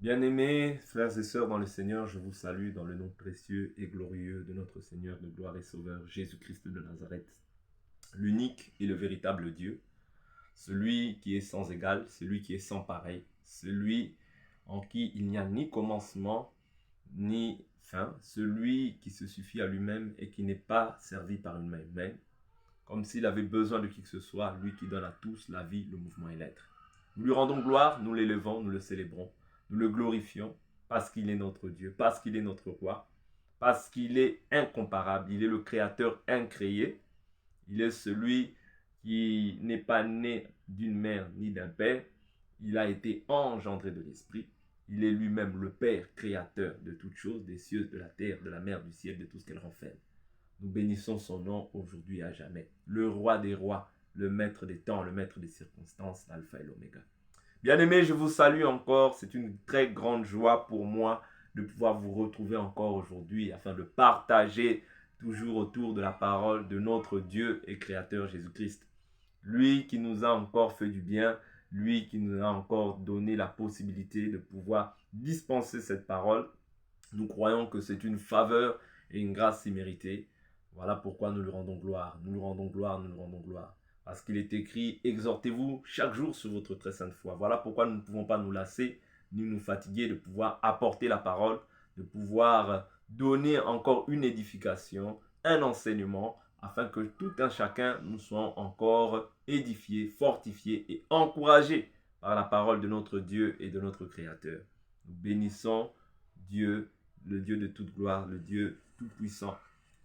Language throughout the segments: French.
Bien-aimés, frères et sœurs dans le Seigneur, je vous salue dans le nom précieux et glorieux de notre Seigneur de gloire et Sauveur, Jésus-Christ de Nazareth, l'unique et le véritable Dieu, celui qui est sans égal, celui qui est sans pareil, celui en qui il n'y a ni commencement ni fin, celui qui se suffit à lui-même et qui n'est pas servi par une main humaine, comme s'il avait besoin de qui que ce soit, lui qui donne à tous la vie, le mouvement et l'être. Nous lui rendons gloire, nous l'élevons, nous le célébrons, nous le glorifions, parce qu'il est notre Dieu, parce qu'il est notre roi, parce qu'il est incomparable, il est le créateur incréé, il est celui qui n'est pas né d'une mère ni d'un père, il a été engendré de l'esprit, il est lui-même le Père créateur de toutes choses, des cieux, de la terre, de la mer, du ciel, de tout ce qu'elle renferme. Nous bénissons son nom aujourd'hui et à jamais. Le roi des rois, le maître des temps, le maître des circonstances, l'alpha et l'oméga. Bien-aimés, je vous salue encore. C'est une très grande joie pour moi de pouvoir vous retrouver encore aujourd'hui afin de partager toujours autour de la parole de notre Dieu et Créateur Jésus-Christ. Lui qui nous a encore fait du bien, lui qui nous a encore donné la possibilité de pouvoir dispenser cette parole. Nous croyons que c'est une faveur et une grâce imméritée. Voilà pourquoi nous lui rendons gloire, nous lui rendons gloire, nous lui rendons gloire. Parce qu'il est écrit, exhortez-vous chaque jour sur votre très sainte foi. Voilà pourquoi nous ne pouvons pas nous lasser, ni nous fatiguer de pouvoir apporter la parole, de pouvoir donner encore une édification, un enseignement, afin que tout un chacun nous soit encore édifiés, fortifiés et encouragés par la parole de notre Dieu et de notre Créateur. Nous bénissons Dieu, le Dieu de toute gloire, le Dieu tout-puissant,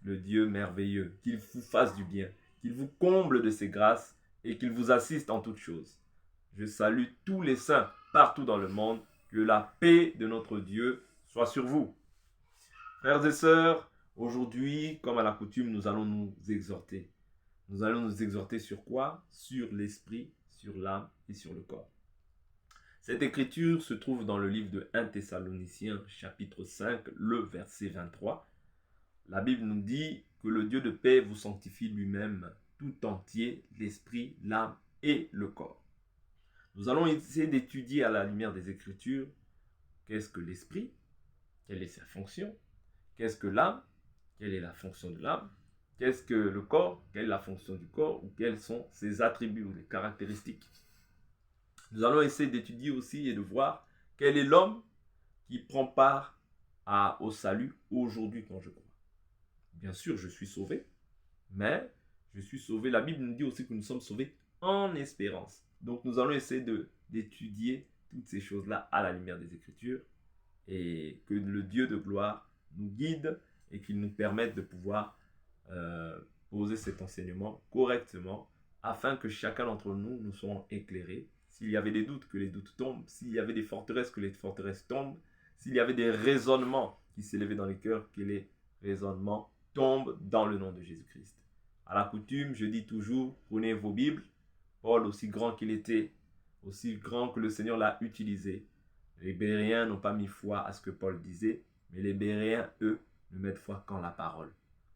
le Dieu merveilleux, qu'il vous fasse du bien, qu'il vous comble de ses grâces et qu'il vous assiste en toutes choses. Je salue tous les saints partout dans le monde, que la paix de notre Dieu soit sur vous. Frères et sœurs, aujourd'hui, comme à la coutume, nous allons nous exhorter. Nous allons nous exhorter sur quoi? Sur l'esprit, sur l'âme et sur le corps. Cette écriture se trouve dans le livre de 1 Thessaloniciens, chapitre 5, le verset 23. La Bible nous dit que le Dieu de paix vous sanctifie lui-même tout entier, l'esprit, l'âme et le corps. Nous allons essayer d'étudier à la lumière des Écritures qu'est-ce que l'esprit, quelle est sa fonction, qu'est-ce que l'âme, quelle est la fonction de l'âme, qu'est-ce que le corps, quelle est la fonction du corps ou quels sont ses attributs ou les caractéristiques. Nous allons essayer d'étudier aussi et de voir quel est l'homme qui prend part au salut aujourd'hui quand je crois. Bien sûr, je suis sauvé, mais je suis sauvé. La Bible nous dit aussi que nous sommes sauvés en espérance. Donc nous allons essayer d'étudier toutes ces choses-là à la lumière des Écritures et que le Dieu de gloire nous guide et qu'il nous permette de pouvoir poser cet enseignement correctement afin que chacun d'entre nous nous soyons éclairés. S'il y avait des doutes, que les doutes tombent. S'il y avait des forteresses, que les forteresses tombent. S'il y avait des raisonnements qui s'élevaient dans les cœurs, que les raisonnements tombent dans le nom de Jésus-Christ. À la coutume, je dis toujours, prenez vos Bibles. Paul, aussi grand qu'il était, aussi grand que le Seigneur l'a utilisé. Les Béréens n'ont pas mis foi à ce que Paul disait, mais les Béréens, eux, ne mettent foi qu'en la parole.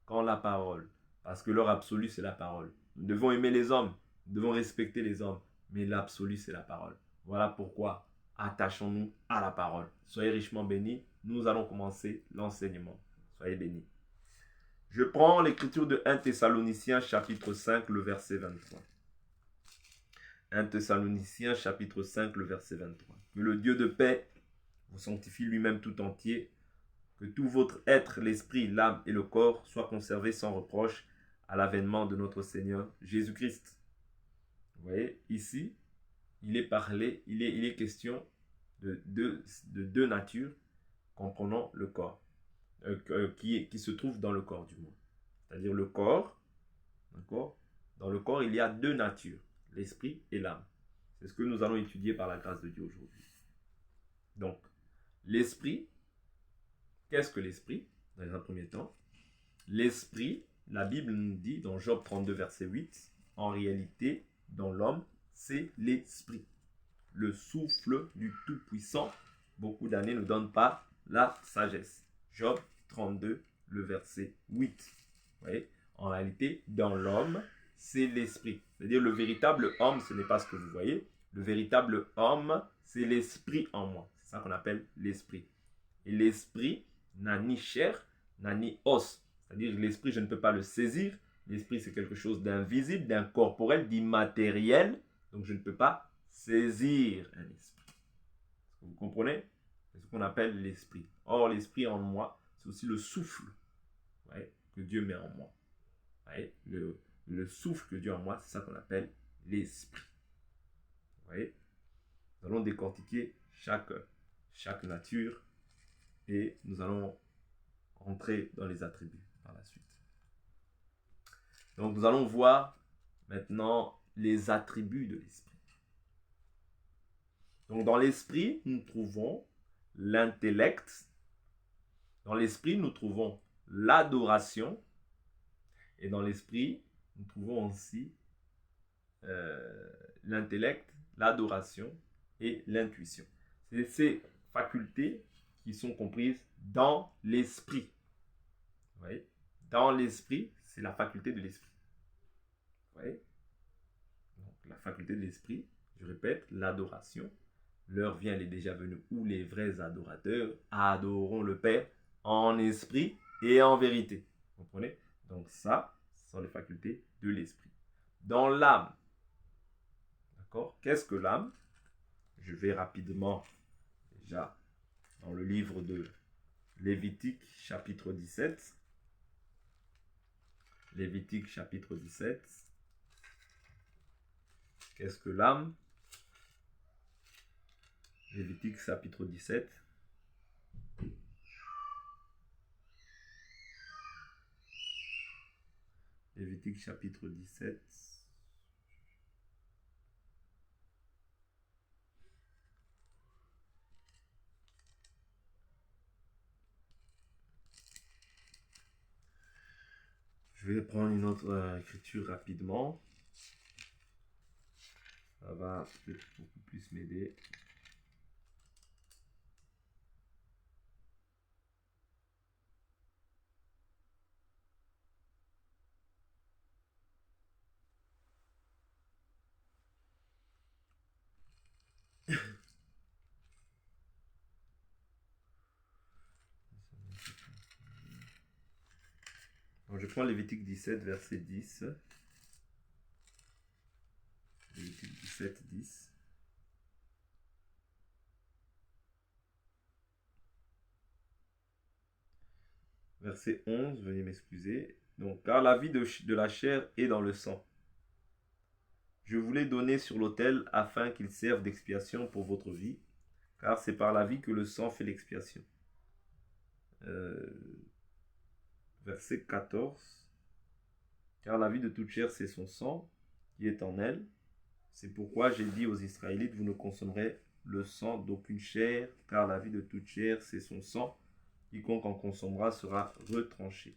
Qu'en la parole. Parce que leur absolu, c'est la parole. Nous devons aimer les hommes, nous devons respecter les hommes, mais l'absolu, c'est la parole. Voilà pourquoi attachons-nous à la parole. Soyez richement bénis. Nous allons commencer l'enseignement. Soyez bénis. Je prends l'écriture de 1 Thessaloniciens chapitre 5, le verset 23. 1 Thessaloniciens chapitre 5, le verset 23. Que le Dieu de paix vous sanctifie lui-même tout entier, que tout votre être, l'esprit, l'âme et le corps soient conservés sans reproche à l'avènement de notre Seigneur Jésus-Christ. Vous voyez, ici, il est question de deux natures, comprenant le corps, qui se trouve dans le corps du monde. C'est-à-dire le corps, d'accord? Dans le corps, il y a deux natures, l'esprit et l'âme. C'est ce que nous allons étudier par la grâce de Dieu aujourd'hui. Donc, l'esprit, qu'est-ce que l'esprit? Dans un premier temps, l'esprit, la Bible nous dit dans Job 32, verset 8, en réalité, dans l'homme, c'est l'esprit. Le souffle du Tout-Puissant, beaucoup d'années ne donne pas la sagesse. Job 32, le verset 8. Vous voyez? En réalité, dans l'homme, c'est l'esprit. C'est-à-dire le véritable homme, ce n'est pas ce que vous voyez. Le véritable homme, c'est l'esprit en moi. C'est ça qu'on appelle l'esprit. Et l'esprit n'a ni chair, n'a ni os. C'est-à-dire que l'esprit, je ne peux pas le saisir. L'esprit, c'est quelque chose d'invisible, d'incorporel, d'immatériel. Donc, je ne peux pas saisir un esprit. Vous comprenez? C'est ce qu'on appelle l'esprit. Or, l'esprit en moi, c'est aussi le souffle, ouais, que Dieu met en moi. Ouais, le souffle que Dieu a en moi, c'est ça qu'on appelle l'esprit. Vous voyez? Nous allons décortiquer chaque nature et nous allons rentrer dans les attributs par la suite. Donc nous allons voir maintenant les attributs de l'esprit. Donc dans l'esprit, nous trouvons l'intellect. Dans l'esprit, nous trouvons l'adoration. Et dans l'esprit, nous trouvons aussi l'intellect, l'adoration et l'intuition. C'est ces facultés qui sont comprises dans l'esprit. Vous voyez? Dans l'esprit, c'est la faculté de l'esprit. Vous voyez? Donc, la faculté de l'esprit, je répète, l'adoration. L'heure vient, elle est déjà venue où les vrais adorateurs adoreront le Père en esprit et en vérité. Vous comprenez? Donc ça, ce sont les facultés de l'esprit. Dans l'âme, d'accord? Qu'est-ce que l'âme? Je vais rapidement, déjà, dans le livre de Lévitique, chapitre 17. Lévitique, chapitre 17. Qu'est-ce que l'âme? Lévitique, chapitre 17. Lévitique, chapitre 17. Je vais prendre une autre écriture rapidement. Ça va peut-être beaucoup plus m'aider. Donc, je prends Lévitique 17, verset 10. Lévitique 17, 10. Verset 11, veuillez m'excuser. Donc, car la vie de la chair est dans le sang. Je vous l'ai donné sur l'autel afin qu'il serve d'expiation pour votre vie, car c'est par la vie que le sang fait l'expiation. Verset 14. Car la vie de toute chair, c'est son sang qui est en elle. C'est pourquoi j'ai dit aux Israélites, vous ne consommerez le sang d'aucune chair, car la vie de toute chair, c'est son sang. Quiconque en consommera sera retranché.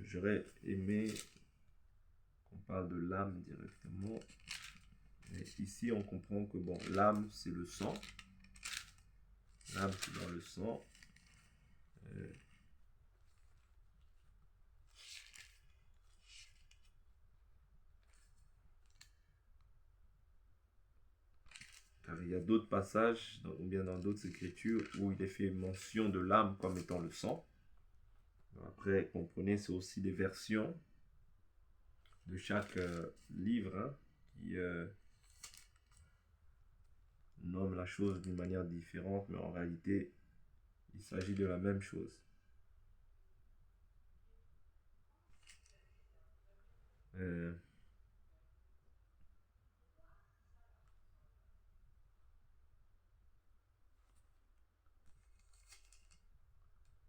J'aurais aimé qu'on parle de l'âme directement. Mais ici, on comprend que bon, l'âme, c'est le sang. L'âme, c'est dans le sang. Car il y a d'autres passages, ou bien dans d'autres écritures, où il est fait mention de l'âme comme étant le sang. Après, comprenez, c'est aussi des versions de chaque livre hein, qui nomme la chose d'une manière différente, mais en réalité, il s'agit de la même chose.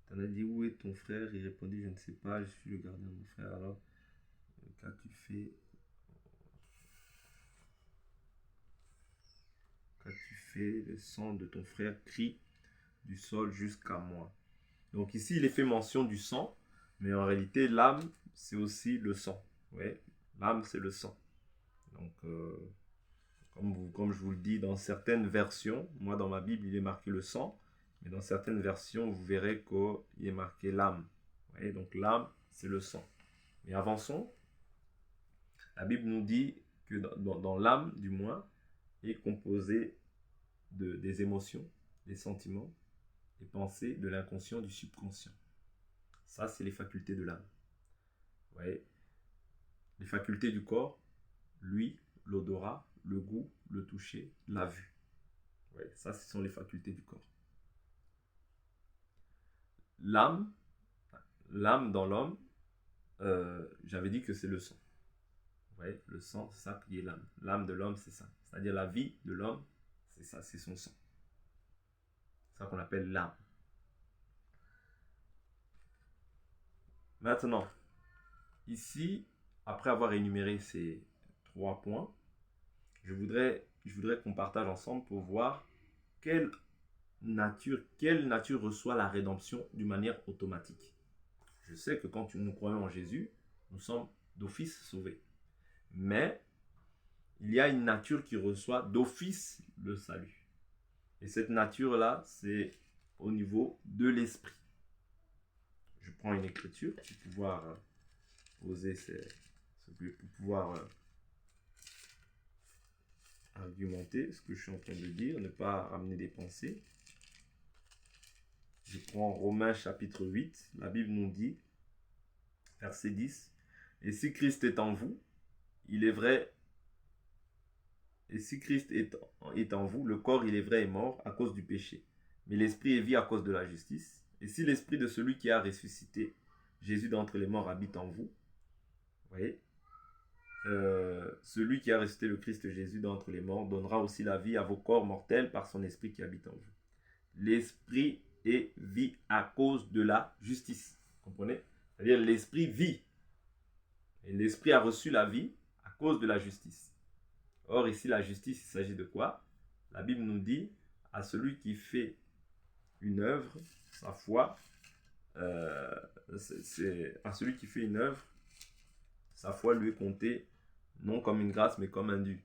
T'en as dit, où est ton frère? Il répondit, je ne sais pas, je suis le gardien de mon frère. Alors, qu'as-tu fait? Qu'as-tu fait? Le sang de ton frère crie du sol jusqu'à moi. Donc ici, il est fait mention du sang, mais en réalité, l'âme, c'est aussi le sang. Ouais, l'âme, c'est le sang. Donc, comme je vous le dis, dans certaines versions, moi dans ma Bible, il est marqué le sang, mais dans certaines versions, vous verrez qu'il est marqué l'âme. Ouais, donc l'âme, c'est le sang. Mais avançons. La Bible nous dit que dans l'âme, du moins, est composée des émotions, des sentiments, des pensées, de l'inconscient, du subconscient. Ça, c'est les facultés de l'âme. Vous voyez, les facultés du corps, l'ouïe, l'odorat, le goût, le toucher, la vue. Ouais, ça, ce sont les facultés du corps. L'âme dans l'homme, j'avais dit que c'est le sang. Vous voyez, le sang, c'est ça qui est l'âme. L'âme de l'homme, c'est ça. C'est-à-dire la vie de l'homme, c'est ça, c'est son sang. C'est ça qu'on appelle l'âme. Maintenant, ici, après avoir énuméré ces 3 points, je voudrais qu'on partage ensemble pour voir quelle nature reçoit la rédemption d'une manière automatique. Je sais que quand nous croyons en Jésus, nous sommes d'office sauvés. Mais il y a une nature qui reçoit d'office le salut. Et cette nature-là, c'est au niveau de l'esprit. Je prends une écriture pour pouvoir poser pour pouvoir argumenter ce que je suis en train de dire, ne pas ramener des pensées. Je prends Romains chapitre 8, la Bible nous dit, verset 10, « Et si Christ est en vous, il est vrai, et si Christ est en vous, le corps, il est vrai, est mort à cause du péché, mais l'esprit est vie à cause de la justice. Et si l'esprit de celui qui a ressuscité Jésus d'entre les morts habite en vous, » vous voyez, celui qui a ressuscité le Christ Jésus d'entre les morts donnera aussi la vie à vos corps mortels par son esprit qui habite en vous. L'esprit est vie à cause de la justice. Vous comprenez? C'est-à-dire l'esprit vit. Et l'esprit a reçu la vie à cause de la justice. Or ici la justice, il s'agit de quoi? La Bible nous dit à celui qui fait une œuvre, sa foi, à celui qui fait une œuvre, sa foi lui est comptée non comme une grâce mais comme un dû.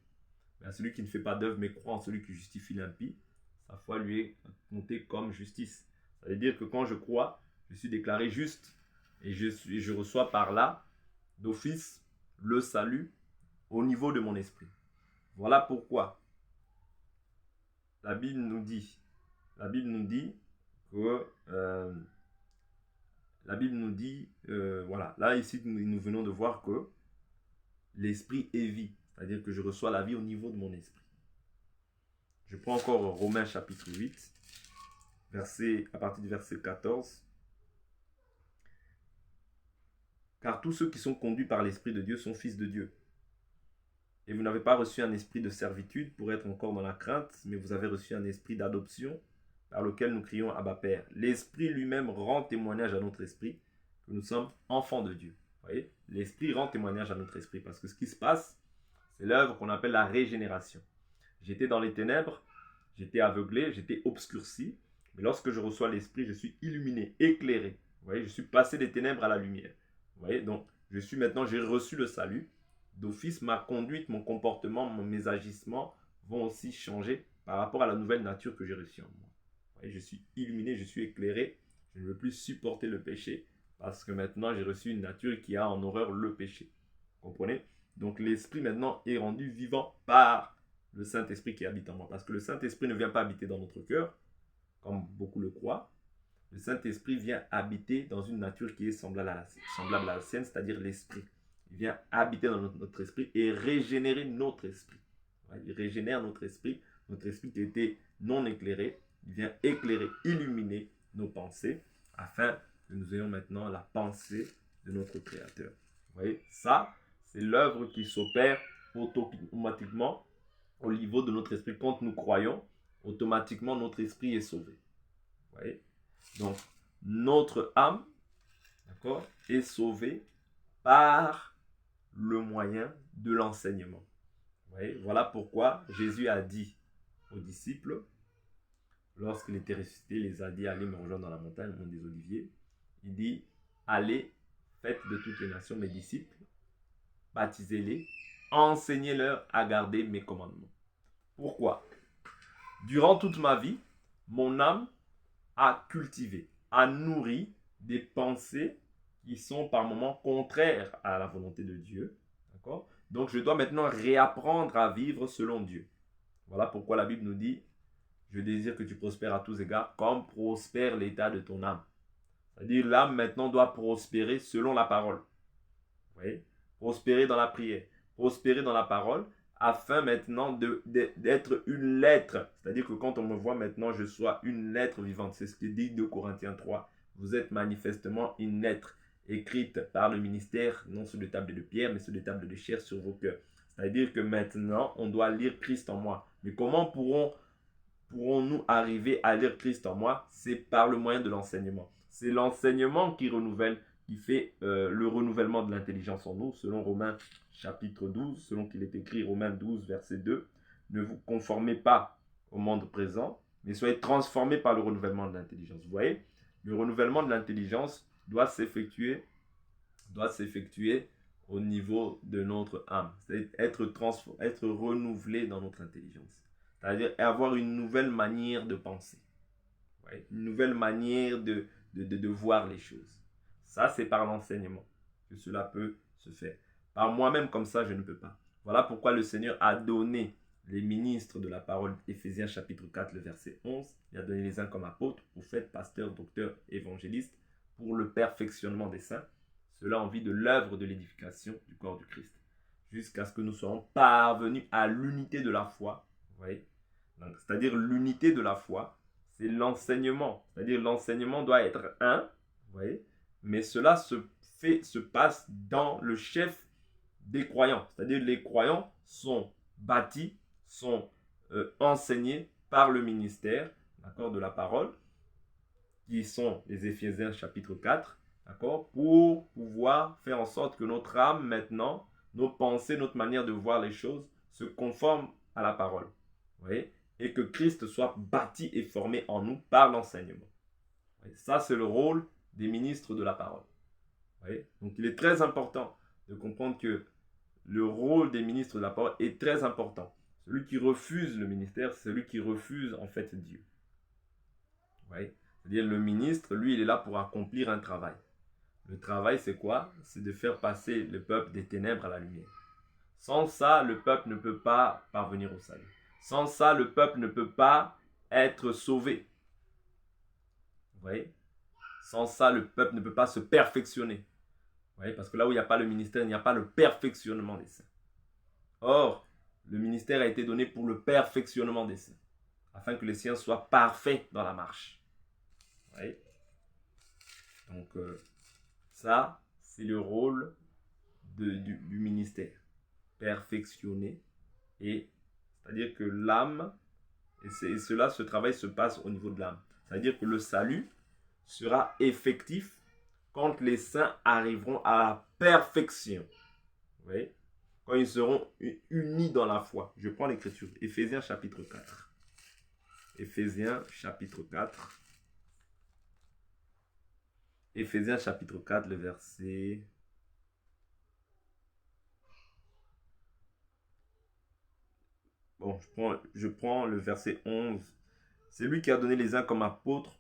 Mais à celui qui ne fait pas d'œuvre mais croit en celui qui justifie l'impie, sa foi lui est comptée comme justice. Ça veut dire que quand je crois, je suis déclaré juste et je reçois par là d'office le salut au niveau de mon esprit. Voilà pourquoi la Bible nous dit que voilà, là ici nous venons de voir que l'esprit est vie, c'est-à-dire que je reçois la vie au niveau de mon esprit. Je prends encore Romains chapitre 8, à partir du verset 14. Car tous ceux qui sont conduits par l'Esprit de Dieu sont fils de Dieu. Et vous n'avez pas reçu un esprit de servitude pour être encore dans la crainte, mais vous avez reçu un esprit d'adoption par lequel nous crions Abba Père. L'Esprit lui-même rend témoignage à notre esprit que nous sommes enfants de Dieu. Vous voyez, l'Esprit rend témoignage à notre esprit parce que ce qui se passe, c'est l'œuvre qu'on appelle la régénération. J'étais dans les ténèbres, j'étais aveuglé, j'étais obscurci, mais lorsque je reçois l'Esprit, je suis illuminé, éclairé. Vous voyez, je suis passé des ténèbres à la lumière. Vous voyez, donc j'ai reçu le salut. D'office, ma conduite, mon comportement, mes agissements vont aussi changer par rapport à la nouvelle nature que j'ai reçue en moi. Vous voyez, je suis illuminé, je suis éclairé. Je ne veux plus supporter le péché parce que maintenant j'ai reçu une nature qui a en horreur le péché. Vous comprenez? Donc l'esprit maintenant est rendu vivant par le Saint-Esprit qui habite en moi. Parce que le Saint-Esprit ne vient pas habiter dans notre cœur, comme beaucoup le croient. Le Saint-Esprit vient habiter dans une nature qui est semblable à la sienne, c'est-à-dire l'esprit. Il vient habiter dans notre esprit et régénérer notre esprit. Il régénère notre esprit qui était non éclairé. Il vient éclairer, illuminer nos pensées afin que nous ayons maintenant la pensée de notre Créateur. Vous voyez, ça, c'est l'œuvre qui s'opère automatiquement au niveau de notre esprit. Quand nous croyons, automatiquement notre esprit est sauvé. Vous voyez? Donc, notre âme, d'accord, est sauvée par le moyen de l'enseignement. Vous voyez? Voilà pourquoi Jésus a dit aux disciples, lorsqu'il était ressuscité, il les a dit, allez me rejoindre dans la montagne, au mont des Oliviers. Il dit, allez, faites de toutes les nations mes disciples, baptisez-les, enseignez-leur à garder mes commandements. Pourquoi? Durant toute ma vie, mon âme a cultivé, a nourri des pensées qui sont par moments contraires à la volonté de Dieu, d'accord? Donc, je dois maintenant réapprendre à vivre selon Dieu. Voilà pourquoi la Bible nous dit, je désire que tu prospères à tous égards, comme prospère l'état de ton âme. C'est-à-dire, l'âme maintenant doit prospérer selon la parole. Vous voyez? Prospérer dans la prière, prospérer dans la parole, afin maintenant d'être une lettre. C'est-à-dire que quand on me voit maintenant, je sois une lettre vivante. C'est ce que dit 2 Corinthiens 3. Vous êtes manifestement une lettre écrite par le ministère, non sur des tables de pierre, mais sur des tables de chair sur vos cœurs. C'est-à-dire que maintenant, on doit lire Christ en moi. Mais comment pourrons-nous arriver à lire Christ en moi? C'est par le moyen de l'enseignement. C'est l'enseignement qui renouvelle, qui fait le renouvellement de l'intelligence en nous, selon Romains chapitre 12, selon qu'il est écrit Romains 12, verset 2. Ne vous conformez pas au monde présent, mais soyez transformés par le renouvellement de l'intelligence. Vous voyez, le renouvellement de l'intelligence doit s'effectuer au niveau de notre âme. C'est être renouvelé dans notre intelligence. C'est-à-dire avoir une nouvelle manière de penser. Ouais, une nouvelle manière de voir les choses. Ça, c'est par l'enseignement que cela peut se faire. Par moi-même, comme ça, je ne peux pas. Voilà pourquoi le Seigneur a donné les ministres de la parole, Éphésiens chapitre 4, le verset 11. Il a donné les uns comme apôtres, prophètes, pasteurs, docteurs, évangélistes, pour le perfectionnement des saints. Cela en vue de l'œuvre de l'édification du corps du Christ. Jusqu'à ce que nous soyons parvenus à l'unité de la foi. Vous voyez? C'est-à-dire l'unité de la foi, c'est l'enseignement. C'est-à-dire l'enseignement doit être un, vous voyez, mais cela se passe dans le chef des croyants. C'est-à-dire les croyants sont bâtis, sont enseignés par le ministère, d'accord, de la parole, qui sont les Éphésiens chapitre 4, d'accord, pour pouvoir faire en sorte que notre âme maintenant, nos pensées, notre manière de voir les choses se conforment à la parole. Vous voyez? Et que Christ soit bâti et formé en nous par l'enseignement. Ça, c'est le rôle des ministres de la parole. Donc, il est très important de comprendre que le rôle des ministres de la parole est très important. Celui qui refuse le ministère, c'est celui qui refuse en fait Dieu. C'est-à-dire le ministre, lui, il est là pour accomplir un travail. Le travail, c'est quoi? C'est de faire passer le peuple des ténèbres à la lumière. Sans ça, le peuple ne peut pas parvenir au salut. Sans ça, le peuple ne peut pas être sauvé. Vous voyez? Sans ça, le peuple ne peut pas se perfectionner. Vous voyez? Parce que là où il n'y a pas le ministère, il n'y a pas le perfectionnement des saints. Or, le ministère a été donné pour le perfectionnement des saints, afin que les siens soient parfaits dans la marche. Vous voyez? Donc, ça, c'est le rôle du ministère. Perfectionner, et c'est-à-dire que l'âme, ce travail se passe au niveau de l'âme. C'est-à-dire que le salut sera effectif quand les saints arriveront à la perfection. Vous voyez? Quand ils seront unis dans la foi. Je prends l'écriture. Éphésiens chapitre 4. Éphésiens chapitre 4. Éphésiens chapitre 4, le verset... Bon, je prends le verset 11. C'est lui qui a donné les uns comme apôtres,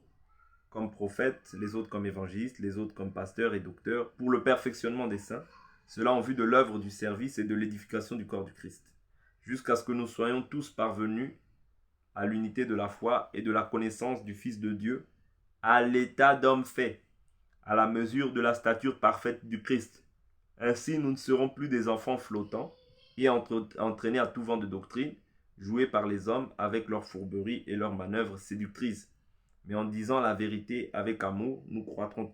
comme prophètes, les autres comme évangélistes, les autres comme pasteurs et docteurs, pour le perfectionnement des saints, cela en vue de l'œuvre du service et de l'édification du corps du Christ, jusqu'à ce que nous soyons tous parvenus à l'unité de la foi et de la connaissance du Fils de Dieu, à l'état d'homme fait, à la mesure de la stature parfaite du Christ. Ainsi, nous ne serons plus des enfants flottants et entraînés à tout vent de doctrine, joués par les hommes avec leurs fourberies et leurs manœuvres séductrices. Mais en disant la vérité avec amour, nous croîtrons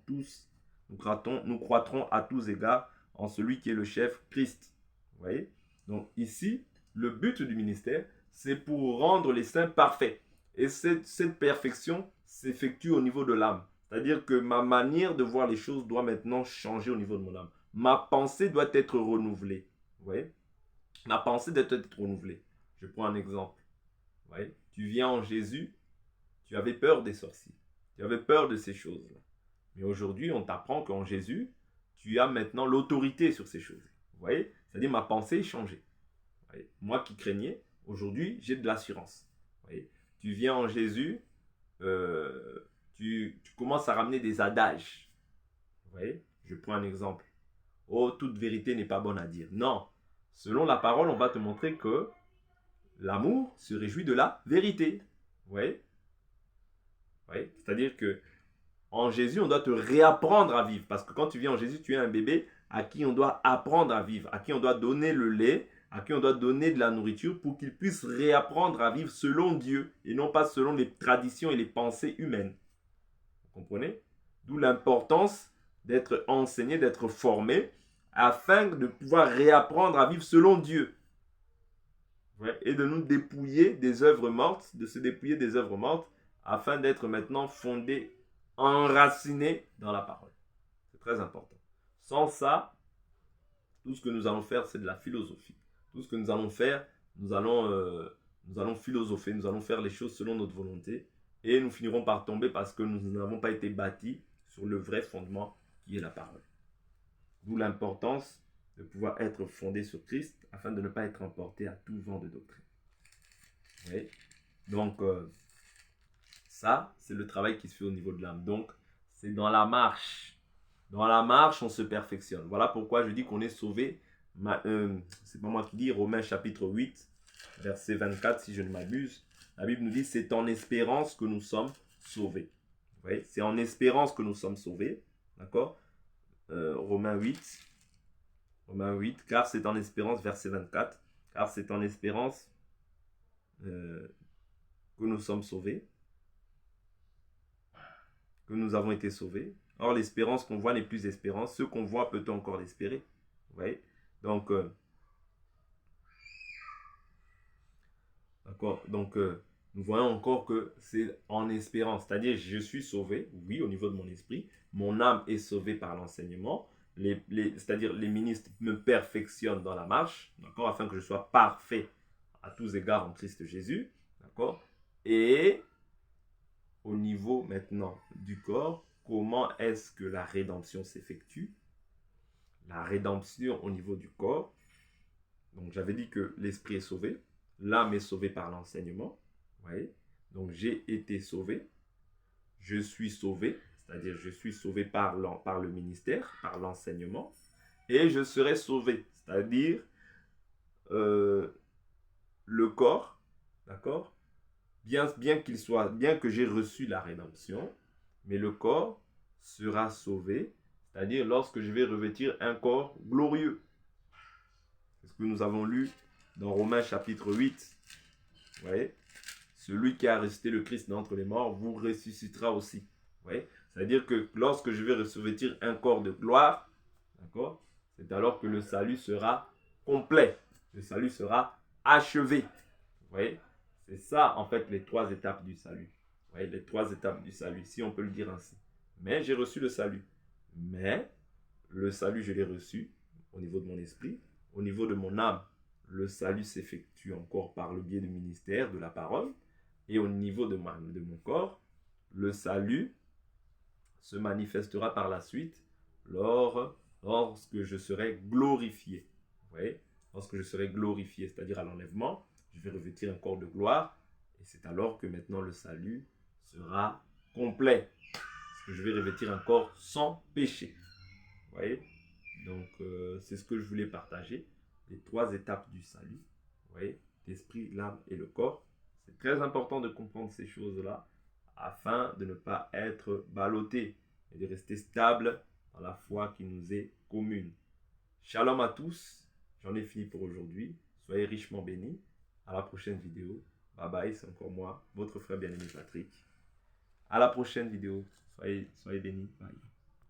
à tous égards en celui qui est le chef, Christ. Vous voyez? Donc ici, le but du ministère, c'est pour rendre les saints parfaits. Et cette perfection s'effectue au niveau de l'âme. C'est-à-dire que ma manière de voir les choses doit maintenant changer au niveau de mon âme. Ma pensée doit être renouvelée. Vous voyez? Ma pensée doit être renouvelée. Je prends un exemple. Vous voyez? Tu viens en Jésus, tu avais peur des sorciers. Tu avais peur de ces choses-là. Mais aujourd'hui, on t'apprend qu'en Jésus, tu as maintenant l'autorité sur ces choses. Vous voyez? C'est-à-dire ma pensée est changée. Vous voyez? Moi qui craignais, aujourd'hui, j'ai de l'assurance. Vous voyez? Tu viens en Jésus, tu commences à ramener des adages. Vous voyez? Je prends un exemple. Oh, toute vérité n'est pas bonne à dire. Non. Selon la parole, on va te montrer que l'amour se réjouit de la vérité. Vous voyez? Oui. C'est-à-dire que en Jésus, on doit te réapprendre à vivre. Parce que quand tu viens en Jésus, tu es un bébé à qui on doit apprendre à vivre, à qui on doit donner le lait, à qui on doit donner de la nourriture pour qu'il puisse réapprendre à vivre selon Dieu et non pas selon les traditions et les pensées humaines. Vous comprenez? D'où l'importance d'être enseigné, d'être formé afin de pouvoir réapprendre à vivre selon Dieu. Ouais, et de nous dépouiller des œuvres mortes, de se dépouiller des œuvres mortes afin d'être maintenant fondé, enraciné dans la parole. C'est très important. Sans ça, tout ce que nous allons faire, c'est de la philosophie. Tout ce que nous allons faire, nous allons philosopher, nous allons faire les choses selon notre volonté et nous finirons par tomber parce que nous n'avons pas été bâtis sur le vrai fondement qui est la parole. D'où l'importance de pouvoir être fondé sur Christ afin de ne pas être emporté à tout vent de doctrine. Oui. Donc, ça, c'est le travail qui se fait au niveau de l'âme. Donc, c'est dans la marche. Dans la marche, on se perfectionne. Voilà pourquoi je dis qu'on est sauvé. C'est pas moi qui dis, Romains chapitre 8, verset 24, si je ne m'abuse. La Bible nous dit, c'est en espérance que nous sommes sauvés. Oui, c'est en espérance que nous sommes sauvés. D'accord? Romains 8, car c'est en espérance, verset 24, car c'est en espérance que nous sommes sauvés, que nous avons été sauvés. Or, l'espérance qu'on voit n'est plus espérance. Ce qu'on voit, peut-on encore l'espérer? Vous voyez? Donc, d'accord. Donc, nous voyons encore que c'est en espérance. C'est-à-dire, je suis sauvé, oui, au niveau de mon esprit. Mon âme est sauvée par l'enseignement. C'est-à-dire, les ministres me perfectionnent dans la marche, d'accord, afin que je sois parfait à tous égards en Christ Jésus, d'accord. Et au niveau maintenant du corps, comment est-ce que la rédemption s'effectue? La rédemption au niveau du corps. Donc, j'avais dit que l'esprit est sauvé, l'âme est sauvée par l'enseignement. Vous voyez? Donc, j'ai été sauvé, je suis sauvé, c'est-à-dire je suis sauvé par le ministère, par l'enseignement, et je serai sauvé, c'est-à-dire le corps, d'accord? Bien que j'ai reçu la rédemption, mais le corps sera sauvé, c'est-à-dire lorsque je vais revêtir un corps glorieux. C'est ce que nous avons lu dans Romains chapitre 8. Vous voyez? Celui qui a ressuscité le Christ d'entre les morts vous ressuscitera aussi. Vous voyez? C'est-à-dire que lorsque je vais revêtir un corps de gloire, d'accord, c'est alors que le salut sera complet. Le salut sera achevé. Vous voyez? C'est ça, en fait, les 3 étapes du salut. Vous voyez, les 3 étapes du salut, si on peut le dire ainsi. Mais j'ai reçu le salut. Mais le salut, je l'ai reçu au niveau de mon esprit. Au niveau de mon âme, le salut s'effectue encore par le biais du ministère, de la parole. Et au niveau de mon corps, le salut se manifestera par la suite lorsque je serai glorifié. Vous voyez? Lorsque je serai glorifié, c'est-à-dire à l'enlèvement, je vais revêtir un corps de gloire. Et c'est alors que maintenant le salut sera complet. Parce que je vais revêtir un corps sans péché. Vous voyez? Donc, c'est ce que je voulais partager. Les 3 étapes du salut. Vous voyez? L'esprit, l'âme et le corps. C'est très important de comprendre ces choses-là afin de ne pas être ballotté et de rester stable dans la foi qui nous est commune. Shalom à tous. J'en ai fini pour aujourd'hui. Soyez richement bénis. À la prochaine vidéo. Bye bye, c'est encore moi, votre frère bien-aimé Patrick. À la prochaine vidéo. Soyez bénis. Bye.